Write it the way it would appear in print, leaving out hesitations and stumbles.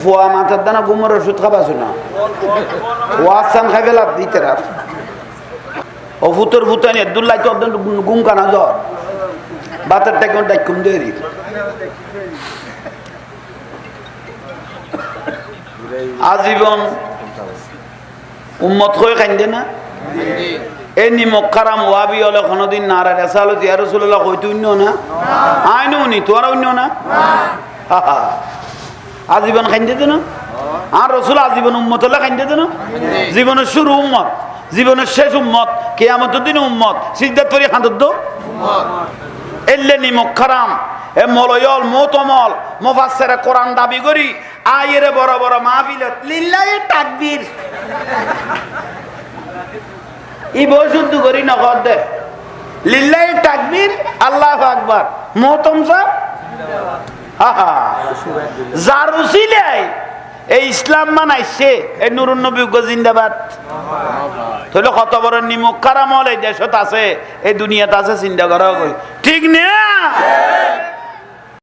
ফুয়া মাথার দানা ঘুমের ওষুধ খাবাছো না ওয়াসান খাই ফেলা দিতে রাত ও ভূতর ভূতানি দুল্লাই তো ঘুম কানা জ্বর বাতের টাইম ডাইকুম দেরি আজীবন উম্মত হয়ে খাইন্দে না এই নিমক খারাম ওয়াবি হলে কোনোদিন না রে সালো জিয়া রাসূলুল্লাহ কইতো অন্য না আইনো নি তোরা অন্য না আজীবন খাইন্দে না আর রাসূল আজীবন উম্মত হলে খাইন্দে না জীবনের শুরু উম্মত জীবনের শেষ উম্মত কিয়ামতের দিন উম্মত সিজদা করি খান্দদ উম্মত এল্লে নিমক খারাম এ মলয়ল মোতমল মুফাসসিরে কোরআন দাবি করি আয়েরে বড় বড় মাহফিলত লিল্লাহি তাকবীর ই বসুদ্ধ করি নগদ দে লিল্লাহি তাকবীর আল্লাহু আকবার মোহতম সাহেব যার উসিলাই এই ইসলাম মানাইছে এই নুরুন নবী জিন্দাবাদ তাহলে কত বড় নিমক কারামল এই দেশত আছে এই দুনিয়াতে আছে চিন্তা করা ঠিক না